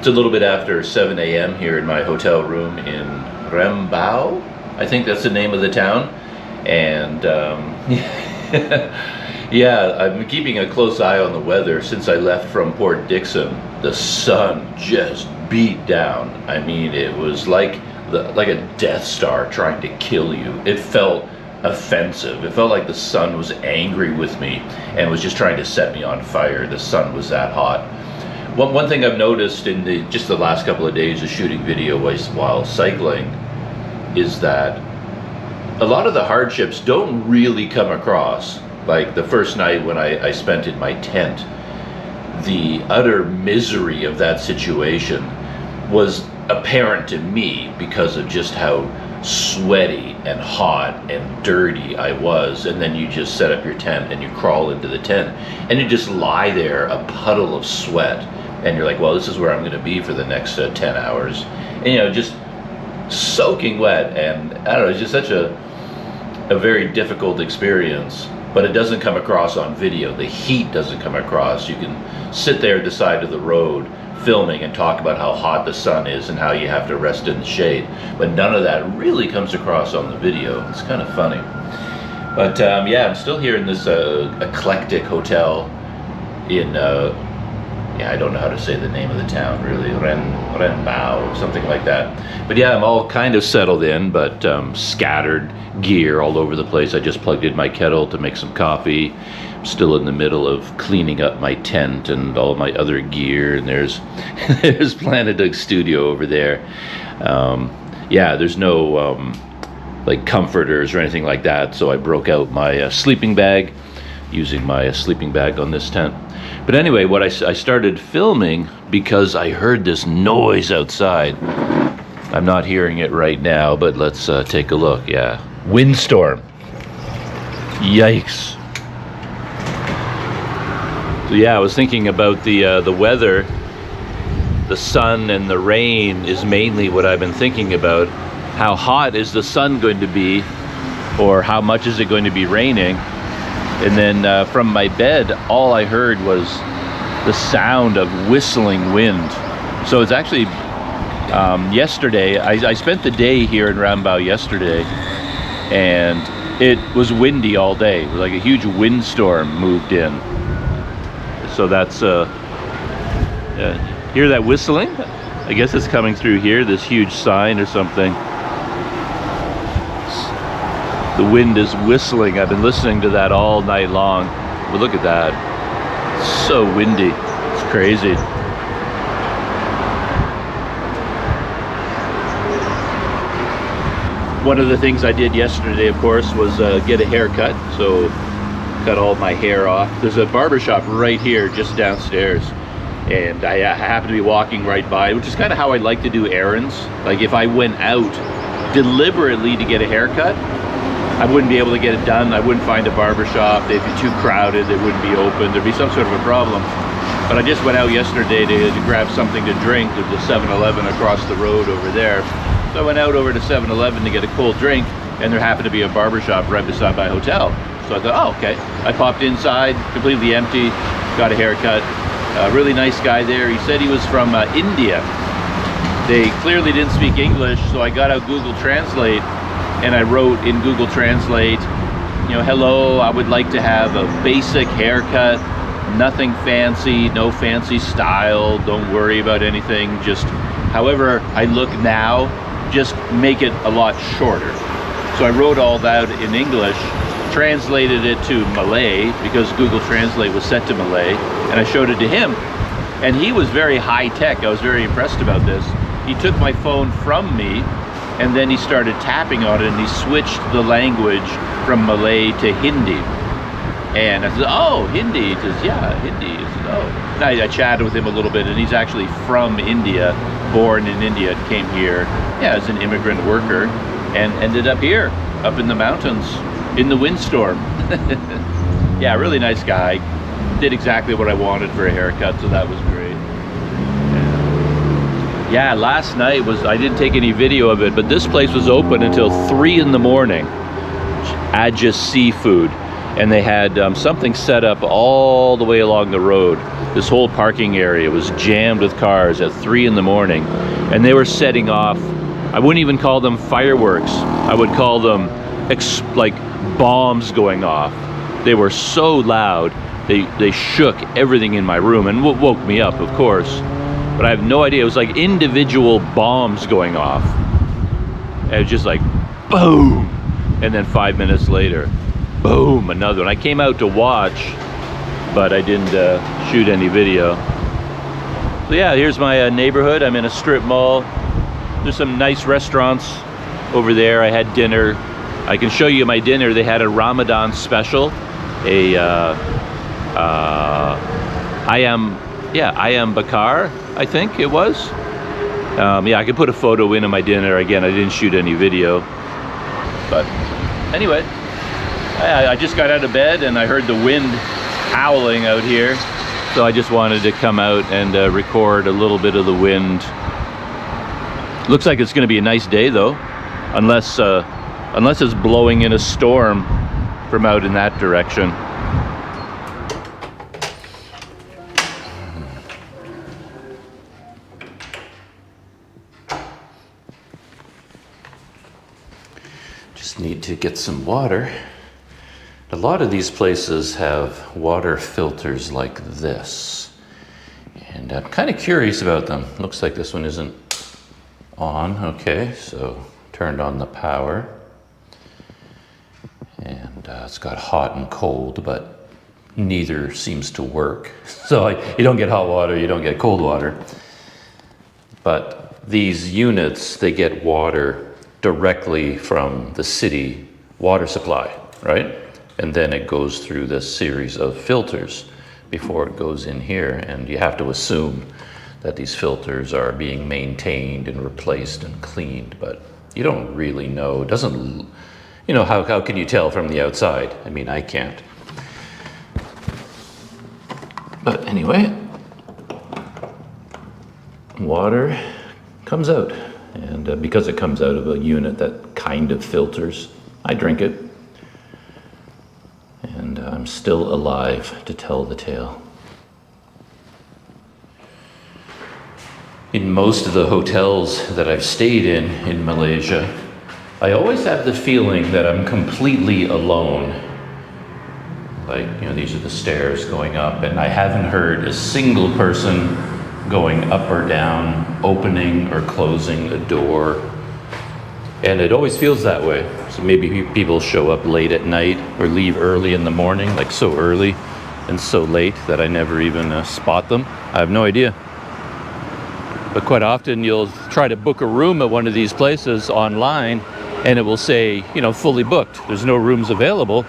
It's a little bit after 7 a.m. here in my hotel room in Rembau. I think that's the name of the town. And yeah, I've been keeping a close eye on the weather since I left from Port Dickson. The sun just beat down. I mean, it was like a Death Star trying to kill you. It felt offensive. It felt like the sun was angry with me and was just trying to set me on fire. The sun was that hot. One thing I've noticed in just the last couple of days of shooting video while cycling is that a lot of the hardships don't really come across. Like the first night when I spent in my tent, the utter misery of that situation was apparent to me because of just how sweaty and hot and dirty I was. And then you just set up your tent and you crawl into the tent and you just lie there, a puddle of sweat, and you're like, well, this is where I'm going to be for the next 10 hours. And you know, just soaking wet, and I don't know, it's just such a very difficult experience. But it doesn't come across on video. The heat doesn't come across. You can sit there at the side of the road filming and talk about how hot the sun is and how you have to rest in the shade, but none of that really comes across on the video. It's kind of funny. But yeah, I'm still here in this eclectic hotel in yeah, I don't know how to say the name of the town really, Rembau, something like that. But yeah, I'm all kind of settled in, but scattered gear all over the place. I just plugged in my kettle to make some coffee. I'm still in the middle of cleaning up my tent and all my other gear, and there's there's Planet Doug Studio over there. Yeah, there's no like comforters or anything like that, so I broke out my sleeping bag, using my sleeping bag on this tent. But anyway, what I started filming because I heard this noise outside. I'm not hearing it right now, but let's take a look. Yeah, windstorm. Yikes. So yeah, I was thinking about the weather. The sun and the rain is mainly what I've been thinking about. How hot is the sun going to be, or how much is it going to be raining? And then from my bed, all I heard was the sound of whistling wind. So it's actually yesterday, I spent the day here in Rembau yesterday, and it was windy all day. It was like a huge windstorm moved in. So that's, hear that whistling? I guess it's coming through here, this huge sign or something. The wind is whistling. I've been listening to that all night long. But look at that. It's so windy. It's crazy. One of the things I did yesterday, of course, was get a haircut. So cut all my hair off. There's a barber shop right here, just downstairs. And I happen to be walking right by, which is kind of how I like to do errands. Like if I went out deliberately to get a haircut, I wouldn't be able to get it done. I wouldn't find a barber shop. They'd be too crowded. They wouldn't be open. There'd be some sort of a problem. But I just went out yesterday to grab something to drink. There's a 7-Eleven across the road over there. So I went out over to 7-Eleven to get a cold drink, and there happened to be a barber shop right beside my hotel. So I thought, oh, okay. I popped inside, completely empty, got a haircut. A really nice guy there. He said he was from India. They clearly didn't speak English, so I got out Google Translate, and I wrote in Google Translate, you know, hello, I would like to have a basic haircut, nothing fancy, no fancy style, don't worry about anything, just however I look now, just make it a lot shorter. So I wrote all that in English, translated it to Malay, because Google Translate was set to Malay, and I showed it to him, and he was very high tech. I was very impressed about this. He took my phone from me, and then he started tapping on it, and he switched the language from Malay to Hindi. And I said, oh, Hindi. He says, yeah, Hindi. He says, oh. And I chatted with him a little bit, and he's actually from India, born in India, and came here, yeah, as an immigrant worker, and ended up here, up in the mountains, in the windstorm. Yeah, really nice guy. Did exactly what I wanted for a haircut, so that was great. Yeah, last night I didn't take any video of it, but this place was open until 3 in the morning. Adja Seafood. and they had something set up all the way along the road. This whole parking area was jammed with cars at 3 in the morning, and they were setting off, I wouldn't even call them fireworks, I would call them like bombs going off. They were so loud, they shook everything in my room and woke me up, of course. But I have no idea, it was like individual bombs going off. And it was just like, boom! And then 5 minutes later, boom, another one. I came out to watch, but I didn't shoot any video. So yeah, here's my neighborhood. I'm in a strip mall. There's some nice restaurants over there. I had dinner. I can show you my dinner. They had a Ramadan special. Ayam bakar, I think it was. Yeah, I could put a photo in of my dinner. Again, I didn't shoot any video. But anyway, I just got out of bed and I heard the wind howling out here. So I just wanted to come out and record a little bit of the wind. Looks like it's going to be a nice day though, unless it's blowing in a storm from out in that direction. Just need to get some water. A lot of these places have water filters like this, and I'm kind of curious about them. Looks like this one isn't on. Okay, so turned on the power, and it's got hot and cold, but neither seems to work. So you don't get hot water, you don't get cold water. But these units, they get water directly from the city water supply, right? And then it goes through this series of filters before it goes in here. And you have to assume that these filters are being maintained and replaced and cleaned, but you don't really know. It doesn't, you know, how can you tell from the outside? I mean, I can't. But anyway, water comes out. And because it comes out of a unit that kind of filters, I drink it. And I'm still alive to tell the tale. In most of the hotels that I've stayed in Malaysia, I always have the feeling that I'm completely alone. Like, you know, these are the stairs going up, and I haven't heard a single person going up or down, opening or closing a door. And it always feels that way. So maybe people show up late at night or leave early in the morning, like so early and so late that I never even spot them. I have no idea. But quite often you'll try to book a room at one of these places online and it will say, you know, fully booked. There's no rooms available.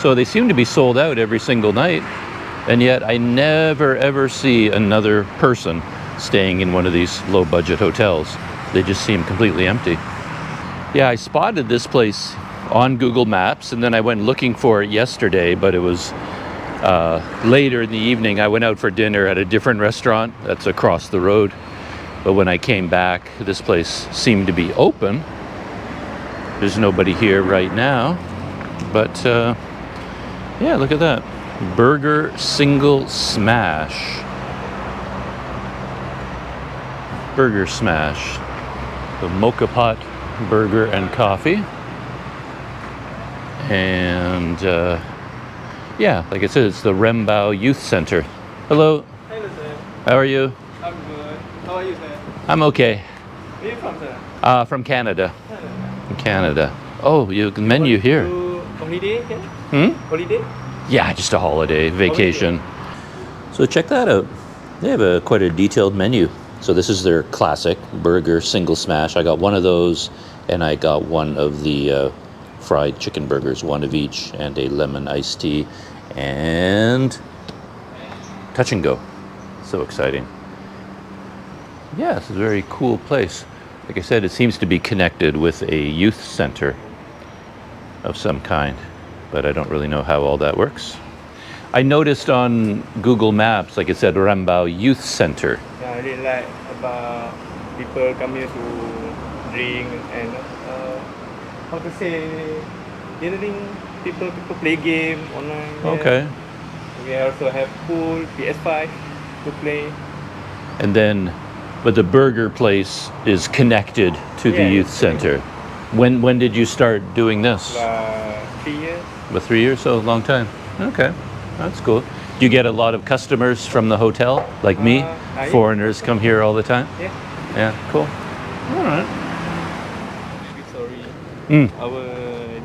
So they seem to be sold out every single night. And yet I never ever see another person staying in one of these low budget hotels. They just seem completely empty. Yeah, I spotted this place on Google Maps, and then I went looking for it yesterday, but it was later in the evening. I went out for dinner at a different restaurant that's across the road. But when I came back, this place seemed to be open. There's nobody here right now. But yeah, look at that. Burger single smash. Burger smash. The Mokapot burger and coffee. And yeah, like I said, it's the Rembau Youth Center. Hello. Hello, sir. How are you? I'm good. How are you, sir? I'm okay. Where are you from, sir? From Canada. From Canada. Oh, you the menu here. Holiday here? Holiday? Yeah, just a holiday, vacation. So check that out. They have quite a detailed menu. So this is their classic burger single smash. I got one of those, and I got one of the fried chicken burgers, one of each, and a lemon iced tea, and touch and go. So exciting. Yeah, it's a very cool place. Like I said, it seems to be connected with a youth center of some kind, but I don't really know how all that works. I noticed on Google Maps, like it said, Rembau Youth Center. Yeah, I really like about people come here to drink and how to say, people play game online. Yeah. Okay. We also have pool, PS5 to play. And then, but the burger place is connected to the Yeah, youth it's center. When did you start doing this? 3 years. About 3 years, so a long time. Okay, that's cool. Do you get a lot of customers from the hotel, like me? Yeah. Foreigners come here all the time? Yeah. Yeah, cool. All right. Maybe sorry. Mm.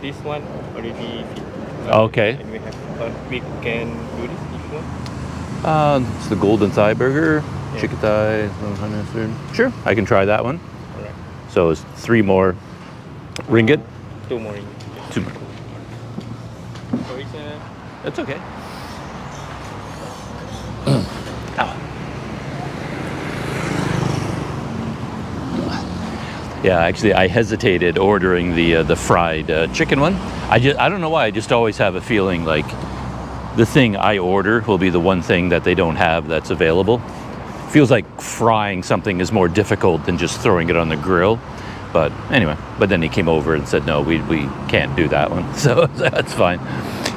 This one already fit. Okay. And we can do this if you want. It's the golden thigh burger, Yeah. chicken thigh, 100. Sure, I can try that one. Alright. So it's 3 more ringgit. 2 more. 2 more. Sorry, sir. That's okay. Yeah, actually, I hesitated ordering the fried chicken one. I don't know why. I just always have a feeling like the thing I order will be the one thing that they don't have that's available. Feels like frying something is more difficult than just throwing it on the grill. But anyway, but then he came over and said, no, we can't do that one. So that's fine.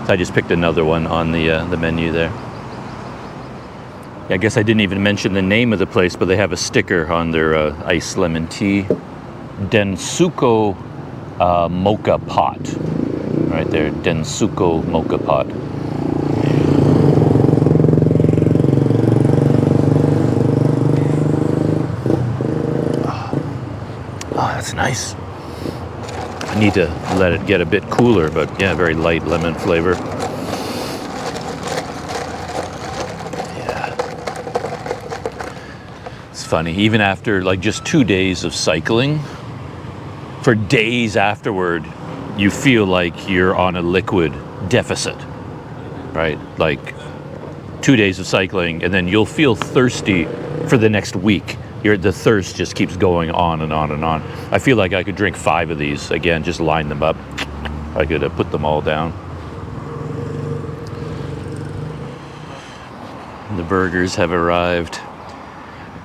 So I just picked another one on the menu there. Yeah, I guess I didn't even mention the name of the place, but they have a sticker on their iced lemon tea. Densuko Mokapot. Right there, Densuko Mokapot. Oh, that's nice. I need to let it get a bit cooler, but yeah, very light lemon flavor. Yeah. It's funny, even after like just 2 days of cycling, for days afterward, you feel like you're on a liquid deficit, right? Like 2 days of cycling, and then you'll feel thirsty for the next week. The thirst just keeps going on and on and on. I feel like I could drink 5 of these. Again, just line them up. I could put them all down. The burgers have arrived.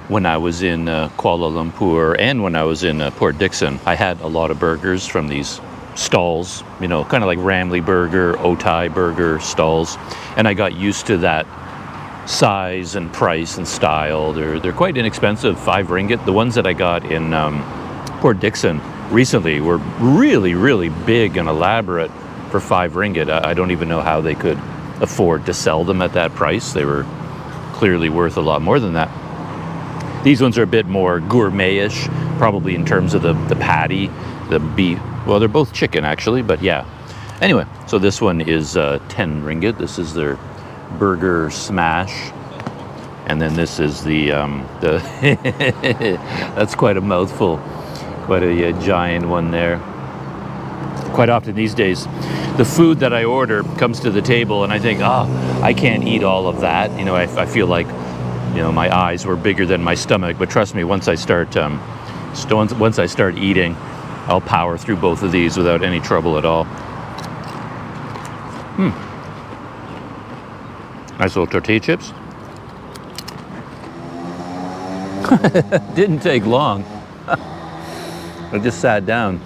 When I was in Kuala Lumpur and when I was in Port Dickson, I had a lot of burgers from these stalls, you know, kind of like Ramly Burger, Otai Burger stalls. And I got used to that size and price and style. They're quite inexpensive, 5 ringgit. The ones that I got in Port Dickson recently were really, really big and elaborate for 5 ringgit. I don't even know how they could afford to sell them at that price. They were clearly worth a lot more than that. These ones are a bit more gourmet-ish, probably in terms of the patty, the beef. Well, they're both chicken actually, but yeah. Anyway, so this one is 10 ringgit. This is their burger smash, and then this is the that's quite a mouthful, quite a giant one there. Quite often these days, the food that I order comes to the table, and I think, I can't eat all of that. You know, I feel like, you know, my eyes were bigger than my stomach. But trust me, once I start eating, I'll power through both of these without any trouble at all. Nice little tortilla chips. Didn't take long. I just sat down,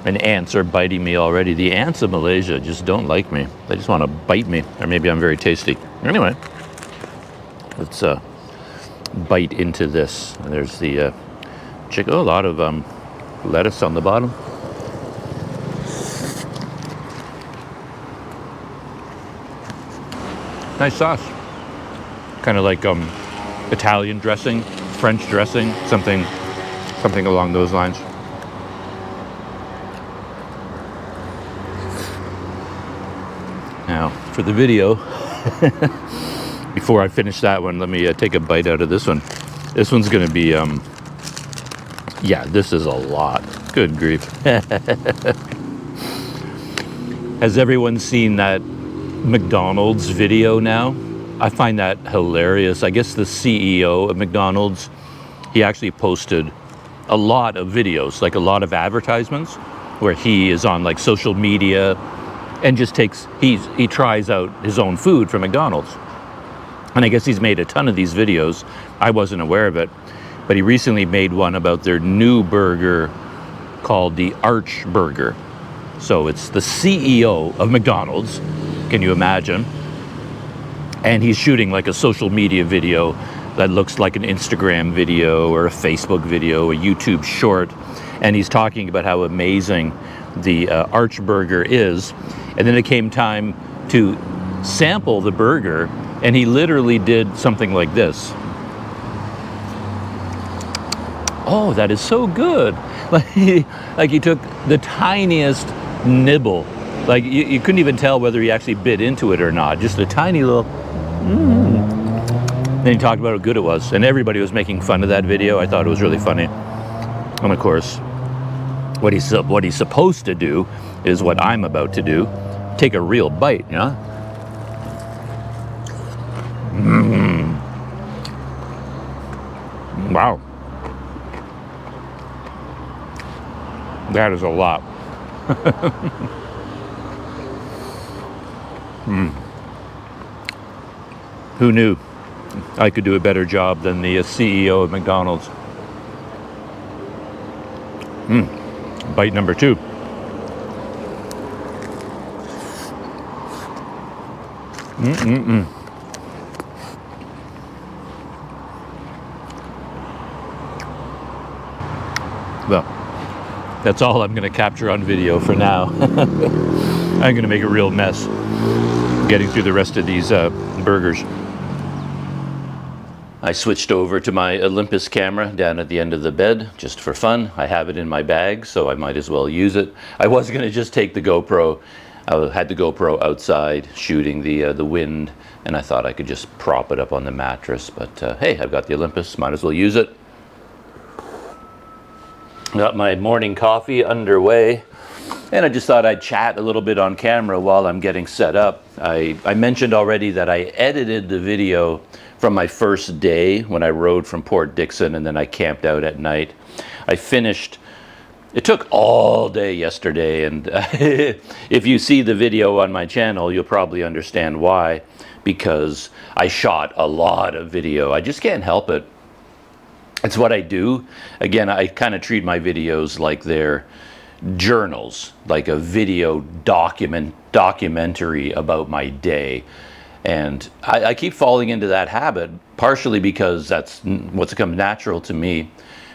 and ants are biting me already. The ants of Malaysia just don't like me. They just want to bite me, or maybe I'm very tasty. Anyway, let's bite into this. And there's the chicken. Oh, a lot of lettuce on the bottom. Nice sauce. Kind of like Italian dressing, French dressing, something along those lines. Now, for the video, before I finish that one, let me take a bite out of this one. This one's going to be, yeah, this is a lot. Good grief. Has everyone seen that McDonald's video now? I find that hilarious. I guess the CEO of McDonald's, he actually posted a lot of videos, like a lot of advertisements, where he is on like social media and just he tries out his own food from McDonald's. And I guess he's made a ton of these videos. I wasn't aware of it, but he recently made one about their new burger called the Arch Burger. So it's the CEO of McDonald's. Can you imagine? And he's shooting like a social media video that looks like an Instagram video or a Facebook video, a YouTube short. And he's talking about how amazing the Arch burger is. And then it came time to sample the burger, and he literally did something like this. Oh, that is so good. Like he took the tiniest nibble. Like you couldn't even tell whether he actually bit into it or not. Just a tiny little. Then he talked about how good it was, and everybody was making fun of that video. I thought it was really funny. And of course, what he's supposed to do is what I'm about to do: take a real bite, you know? Wow, that is a lot. Who knew I could do a better job than the CEO of McDonald's? Bite number 2. Well, that's all I'm going to capture on video for now. I'm going to make a real mess getting through the rest of these burgers. I switched over to my Olympus camera down at the end of the bed just for fun. I have it in my bag, so I might as well use it. I was going to just take the GoPro. I had the GoPro outside shooting the wind, and I thought I could just prop it up on the mattress. But hey, I've got the Olympus, might as well use it. Got my morning coffee underway, and I just thought I'd chat a little bit on camera while I'm getting set up. I mentioned already that I edited the video from my first day when I rode from Port Dickson, and then I camped out at night. I finished. It took all day yesterday, and if you see the video on my channel, you'll probably understand why, because I shot a lot of video. I just can't help it. It's what I do. Again, I kind of treat my videos like they're journals, like a video documentary about my day. And I keep falling into that habit, partially because that's what's come natural to me,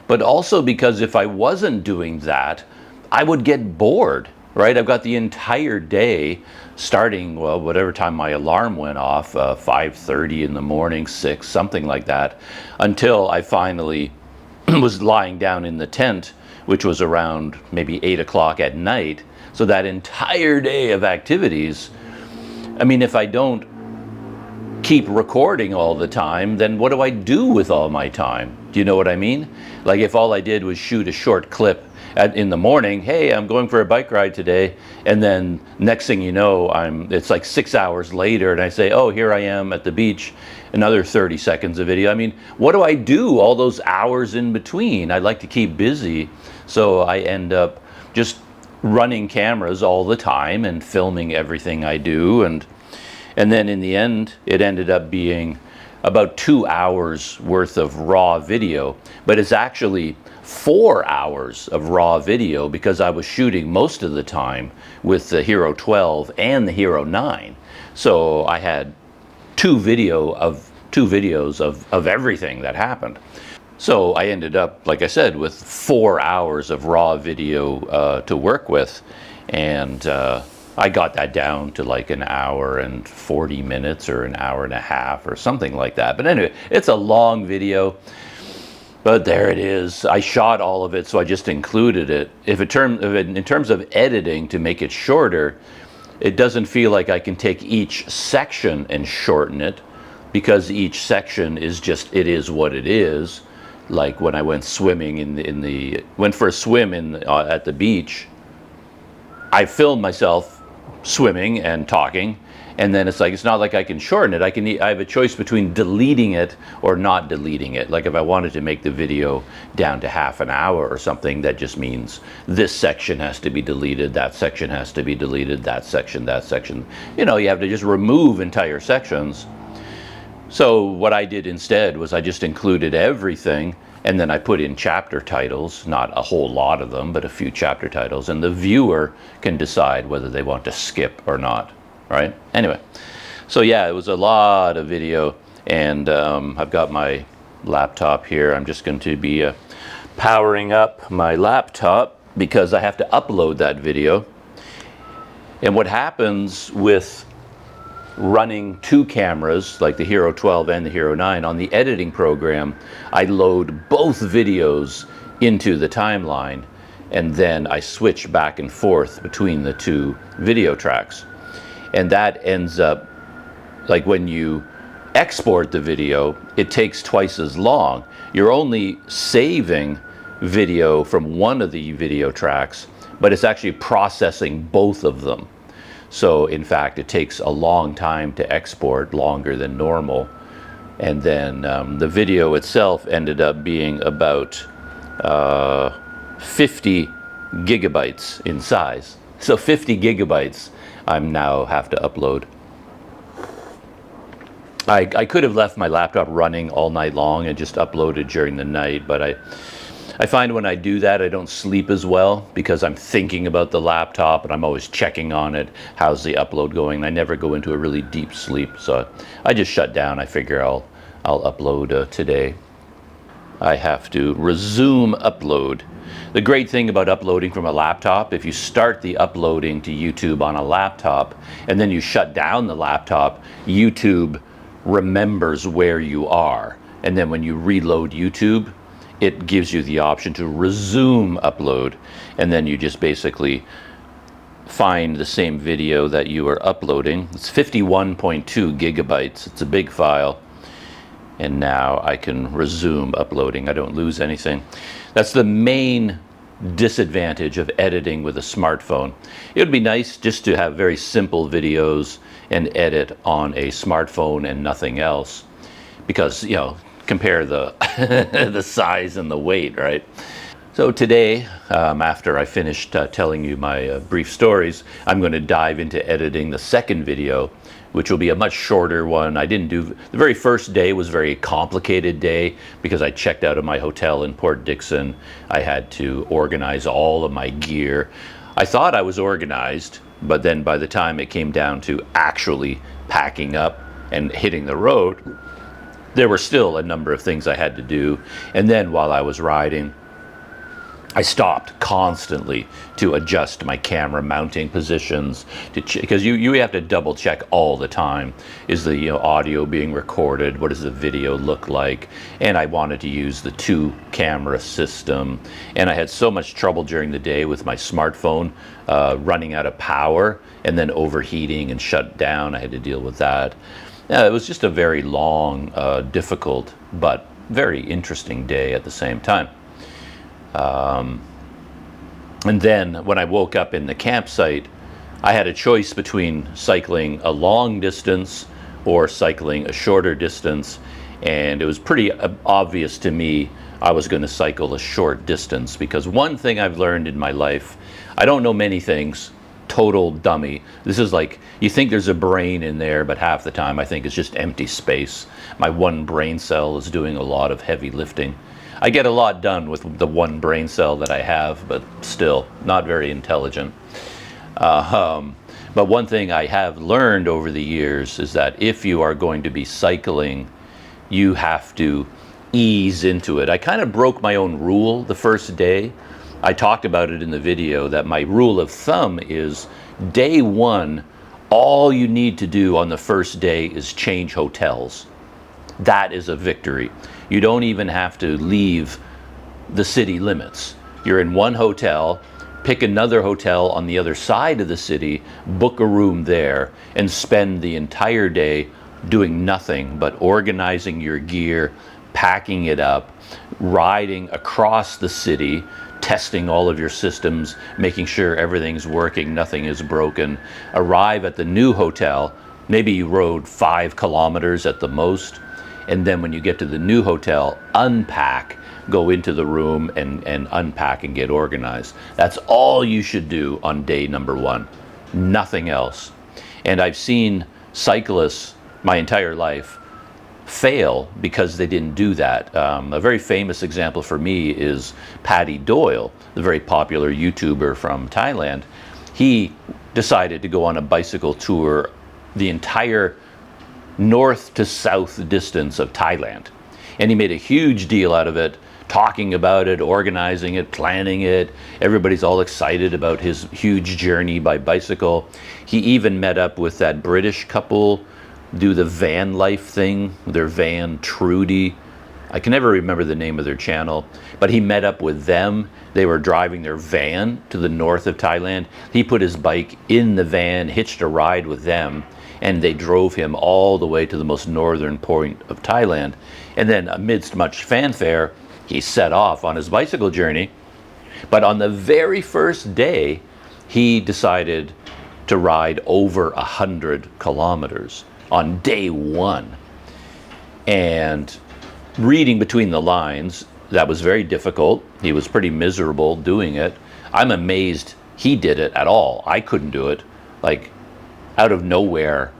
but also because if I wasn't doing that, I would get bored, right? I've got the entire day starting, well, whatever time my alarm went off, 5:30 in the morning, 6, something like that, until I finally was lying down in the tent, which was around maybe 8 o'clock at night. So that entire day of activities, I mean, if I don't keep recording all the time, then what do I do with all my time? Do you know what I mean? Like if all I did was shoot a short clip in the morning, hey, I'm going for a bike ride today, and then next thing you know, it's like 6 hours later, and I say, oh, here I am at the beach, another 30 seconds of video. I mean, what do I do all those hours in between? I like to keep busy, so I end up just running cameras all the time and filming everything I do, and then in the end, it ended up being about 2 hours worth of raw video, but it's actually 4 hours of raw video because I was shooting most of the time with the Hero 12 and the Hero 9. So I had two videos of everything that happened. So I ended up, like I said, with 4 hours of raw video to work with, and I got that down to like an hour and 40 minutes or an hour and a half or something like that. But anyway, it's a long video, but there it is. I shot all of it, so I just included it. In terms of editing to make it shorter, it doesn't feel like I can take each section and shorten it, because each section is just, it is what it is. Like when I went swimming went for a swim at the beach, I filmed myself swimming and talking, and then it's like, it's not like I can shorten it. I have a choice between deleting it or not deleting it. Like if I wanted to make the video down to half an hour or something, that just means this section has to be deleted, that section has to be deleted, that section. You know, you have to just remove entire sections. So what I did instead was I just included everything, And then I put in chapter titles, not a whole lot of them, but a few chapter titles, and the viewer can decide whether they want to skip or not, right? Anyway, so yeah, it was a lot of video, and I've got my laptop here. I'm just going to be powering up my laptop because I have to upload that video. And what happens with running two cameras, like the Hero 12 and the Hero 9, on the editing program, I load both videos into the timeline, and then I switch back and forth between the two video tracks. And that ends up, like when you export the video, it takes twice as long. You're only saving video from one of the video tracks, but it's actually processing both of them. So in fact, it takes a long time to export, longer than normal. And then the video itself ended up being about 50 gigabytes in size. So 50 gigabytes I now have to upload. I could have left my laptop running all night long and just uploaded during the night, but I find when I do that, I don't sleep as well because I'm thinking about the laptop and I'm always checking on it. How's the upload going? I never go into a really deep sleep, so I just shut down. I figure I'll upload today. I have to resume upload. The great thing about uploading from a laptop, if you start the uploading to YouTube on a laptop and then you shut down the laptop, YouTube remembers where you are. And then when you reload YouTube, it gives you the option to resume upload, and then you just basically find the same video that you are uploading. It's 51.2 gigabytes. It's a big file. And now I can resume uploading. I don't lose anything. That's the main disadvantage of editing with a smartphone. It would be nice just to have very simple videos and edit on a smartphone and nothing else, because, you know, compare the the size and the weight, right? So today, after I finished telling you my brief stories, I'm going to dive into editing the second video, which will be a much shorter one. I didn't do, the very first day was a very complicated day because I checked out of my hotel in Port Dickson. I had to organize all of my gear. I thought I was organized, but then by the time it came down to actually packing up and hitting the road, there were still a number of things I had to do. And then while I was riding, I stopped constantly to adjust my camera mounting positions, because you have to double check all the time. Is the audio being recorded? What does the video look like? And I wanted to use the 2-camera system. And I had so much trouble during the day with my smartphone running out of power and then overheating and shut down. I had to deal with that. It was just a very long, difficult, but very interesting day at the same time. And then when I woke up in the campsite, I had a choice between cycling a long distance or cycling a shorter distance. And it was pretty obvious to me I was going to cycle a short distance, because one thing I've learned in my life, I don't know many things. Total dummy. This is like, you think there's a brain in there, but half the time I think it's just empty space. My one brain cell is doing a lot of heavy lifting. I get a lot done with the one brain cell that I have, but still not very intelligent. But one thing I have learned over the years is that if you are going to be cycling, you have to ease into it. I kind of broke my own rule the first day. I talked about it in the video that my rule of thumb is day one, all you need to do on the first day is change hotels. That is a victory. You don't even have to leave the city limits. You're in one hotel, pick another hotel on the other side of the city, book a room there, and spend the entire day doing nothing but organizing your gear, packing it up, riding across the city, testing all of your systems, making sure everything's working, nothing is broken. Arrive at the new hotel, maybe you rode 5 kilometers at the most, and then when you get to the new hotel, unpack, go into the room and unpack and get organized. That's all you should do on day number 1, nothing else. And I've seen cyclists my entire life fail because they didn't do that. A very famous example for me is Paddy Doyle, the very popular YouTuber from Thailand. He decided to go on a bicycle tour the entire north to south distance of Thailand. And he made a huge deal out of it, talking about it, organizing it, planning it. Everybody's all excited about his huge journey by bicycle. He even met up with that British couple, do the van life thing, their van Trudy. I can never remember the name of their channel, but he met up with them. They were driving their van to the north of Thailand. He put his bike in the van, hitched a ride with them, and they drove him all the way to the most northern point of Thailand. And then amidst much fanfare, he set off on his bicycle journey. But on the very first day, he decided to ride over 100 kilometers on day one. And reading between the lines, that was very difficult. He was pretty miserable doing it. I'm amazed he did it at all. I couldn't do it. Like, out of nowhere,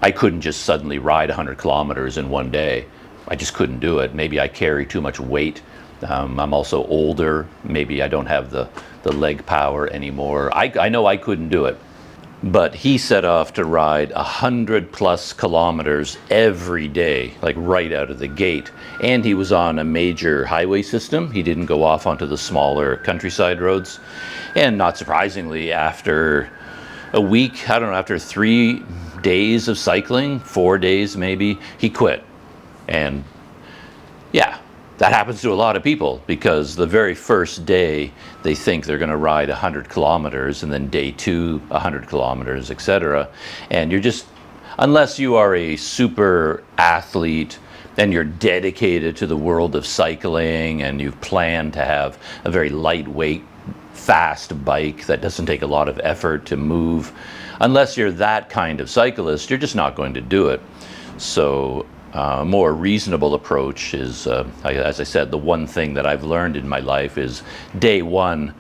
I couldn't just suddenly ride 100 kilometers in one day. I just couldn't do it. Maybe I carry too much weight. I'm also older. Maybe I don't have the leg power anymore. I know I couldn't do it. But he set off to ride 100+ kilometers every day, like right out of the gate. And he was on a major highway system. He didn't go off onto the smaller countryside roads. And not surprisingly, after a week, I don't know, after 3 days of cycling, 4 days maybe, he quit. And yeah, that happens to a lot of people, because the very first day they think they're going to ride 100 kilometers, and then day 2, 100 kilometers, etc. And you're just, unless you are a super athlete and you're dedicated to the world of cycling and you've planned to have a very lightweight, fast bike that doesn't take a lot of effort to move, unless you're that kind of cyclist, you're just not going to do it. So a more reasonable approach is, as I said, the one thing that I've learned in my life is day one,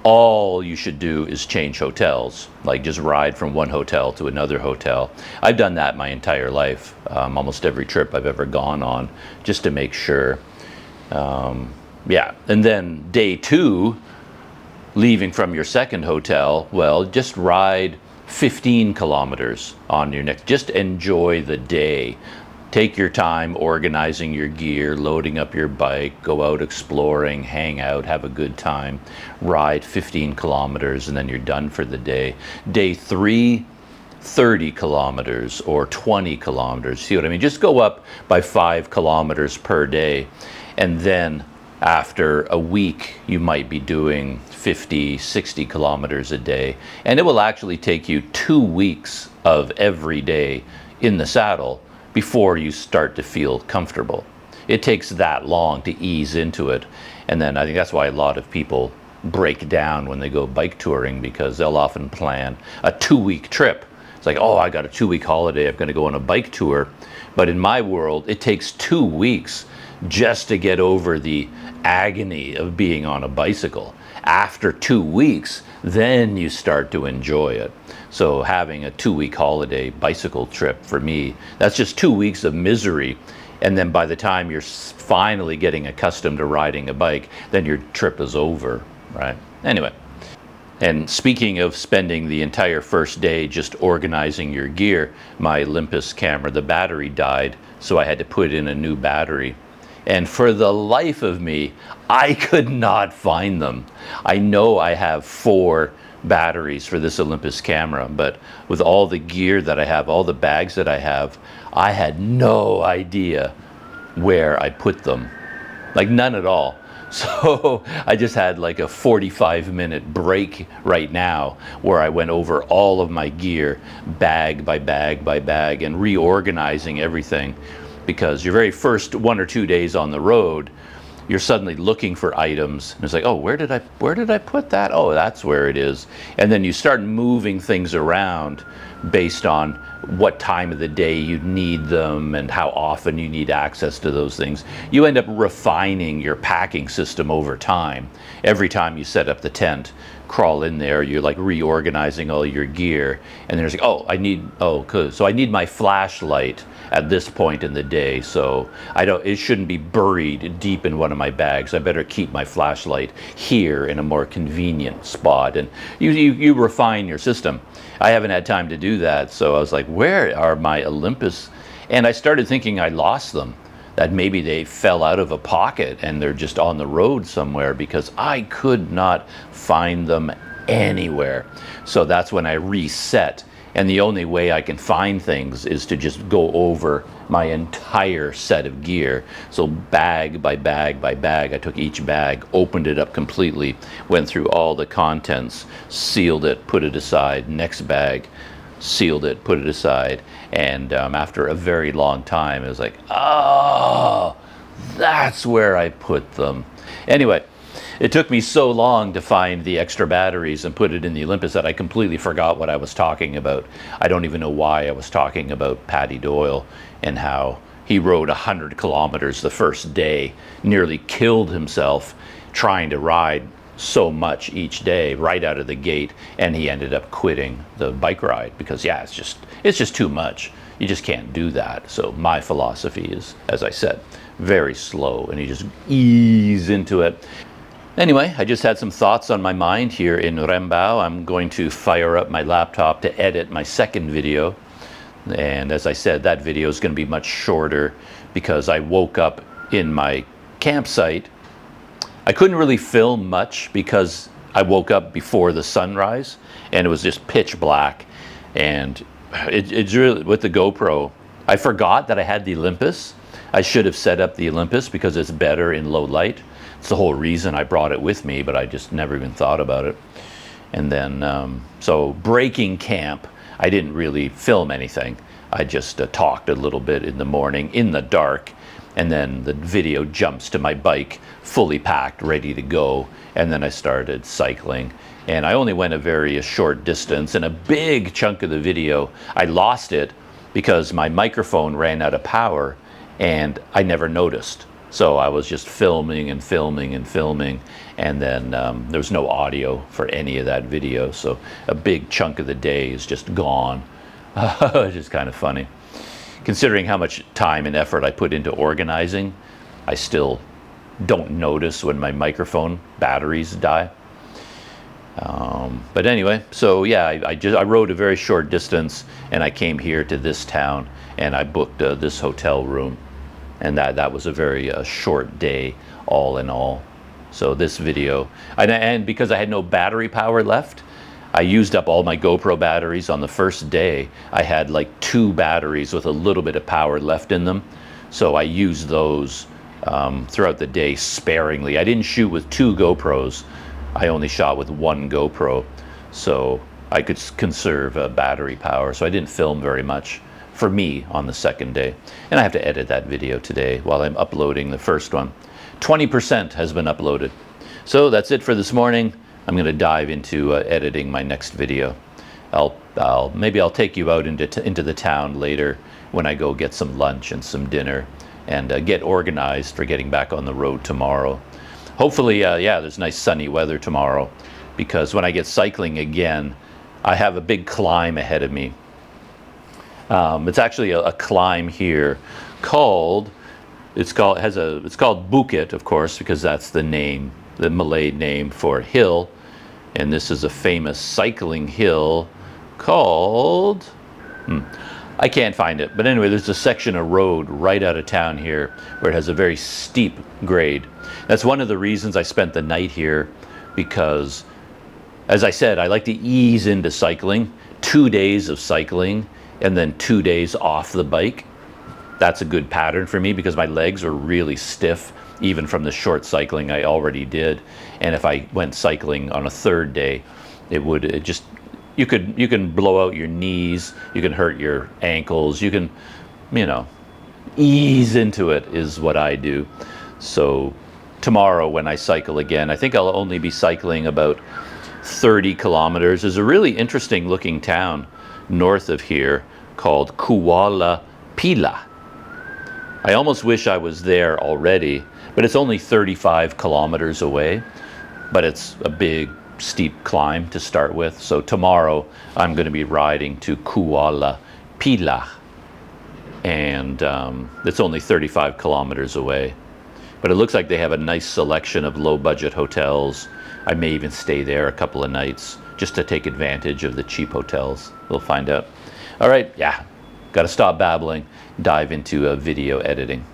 all you should do is change hotels, like just ride from one hotel to another hotel. I've done that my entire life, almost every trip I've ever gone on, just to make sure. Yeah, and then day 2, leaving from your second hotel, well, just ride 15 kilometers on your next, just enjoy the day. Take your time organizing your gear, loading up your bike, go out exploring, hang out, have a good time, ride 15 kilometers, and then you're done for the day. Day 3, 30 kilometers or 20 kilometers. See what I mean? Just go up by 5 kilometers per day. And then after a week, you might be doing 50, 60 kilometers a day. And it will actually take you 2 weeks of every day in the saddle before you start to feel comfortable. It takes that long to ease into it. And then I think that's why a lot of people break down when they go bike touring, because they'll often plan a 2-week trip. It's like, oh, I got a 2-week holiday, I'm going to go on a bike tour. But in my world, it takes 2 weeks just to get over the agony of being on a bicycle. After 2 weeks, then you start to enjoy it. So having a 2-week holiday bicycle trip, for me, that's just 2 weeks of misery. And then by the time you're finally getting accustomed to riding a bike, then your trip is over, right? Anyway. And speaking of spending the entire first day just organizing your gear, my Olympus camera, the battery died, so I had to put in a new battery. And for the life of me, I could not find them. I know I have 4 batteries for this Olympus camera, but with all the gear that I have, all the bags that I have, I had no idea where I put them. Like, none at all. So I just had like a 45-minute break right now where I went over all of my gear, bag by bag by bag, and reorganizing everything. Because your very first 1 or 2 days on the road, you're suddenly looking for items. And it's like, oh, where did I put that? Oh, that's where it is. And then you start moving things around based on what time of the day you need them and how often you need access to those things. You end up refining your packing system over time. Every time you set up the tent, crawl in there, you're like reorganizing all your gear, and there's like, so I need my flashlight at this point in the day, so it shouldn't be buried deep in one of my bags. I better keep my flashlight here in a more convenient spot. And you refine your system. I haven't had time to do that, so I was like, where are my Olympus? And I started thinking I lost them, that maybe they fell out of a pocket and they're just on the road somewhere, because I could not find them anywhere. So that's when I reset, and the only way I can find things is to just go over my entire set of gear. So bag by bag by bag, I took each bag, opened it up completely, went through all the contents, sealed it, put it aside, next bag, sealed it, put it aside, and after a very long time, it was like, oh, that's where I put them. Anyway, it took me so long to find the extra batteries and put it in the Olympus that I completely forgot what I was talking about. I don't even know why I was talking about Paddy Doyle and how he rode 100 kilometers the first day, nearly killed himself trying to ride so much each day right out of the gate, and he ended up quitting the bike ride because, yeah, it's just too much. You just can't do that. So my philosophy is, as I said, very slow, and you just ease into it. Anyway, I just had some thoughts on my mind here in Rembau. I'm going to fire up my laptop to edit my second video. And as I said, that video is going to be much shorter because I woke up in my campsite. I couldn't really film much because I woke up before the sunrise and it was just pitch black. And it's really, with the GoPro, I forgot that I had the Olympus. I should have set up the Olympus because it's better in low light. It's the whole reason I brought it with me, but I just never even thought about it. And then, so breaking camp, I didn't really film anything. I just talked a little bit in the morning in the dark, and then the video jumps to my bike, fully packed, ready to go. And then I started cycling, and I only went a very short distance, and a big chunk of the video, I lost it because my microphone ran out of power, and I never noticed. So I was just filming and filming and filming, and then there was no audio for any of that video. So a big chunk of the day is just gone. It's just kind of funny. Considering how much time and effort I put into organizing, I still don't notice when my microphone batteries die. But anyway, so yeah, I rode a very short distance, and I came here to this town, and I booked this hotel room. And that was a very short day, all in all. So this video, and because I had no battery power left, I used up all my GoPro batteries on the first day. I had like 2 batteries with a little bit of power left in them. So I used those throughout the day sparingly. I didn't shoot with 2 GoPros. I only shot with 1 GoPro. So I could conserve battery power. So I didn't film very much for me on the second day. And I have to edit that video today while I'm uploading the first one. 20% has been uploaded. So that's it for this morning. I'm going to dive into editing my next video. Maybe I'll take you out into the town later when I go get some lunch and some dinner, and get organized for getting back on the road tomorrow. Hopefully, yeah, there's nice sunny weather tomorrow, because when I get cycling again, I have a big climb ahead of me. It's actually a climb here called Bukit, of course, because that's the name, the Malay name for hill. And this is a famous cycling hill called, I can't find it. But anyway, there's a section of road right out of town here where it has a very steep grade. That's one of the reasons I spent the night here, because, as I said, I like to ease into cycling. 2 days of cycling and then 2 days off the bike. That's a good pattern for me because my legs are really stiff, even from the short cycling I already did. And if I went cycling on a 3rd day, you can blow out your knees, you can hurt your ankles, you can, ease into it is what I do. So tomorrow when I cycle again, I think I'll only be cycling about 30 kilometers. It's a really interesting looking town north of here called Kuala Pila. I almost wish I was there already, but it's only 35 kilometers away, but it's a big, steep climb to start with. So tomorrow I'm going to be riding to Kuala Pila, and it's only 35 kilometers away. But it looks like they have a nice selection of low-budget hotels. I may even stay there a couple of nights just to take advantage of the cheap hotels. We'll find out. All right, yeah, got to stop babbling, dive into video editing.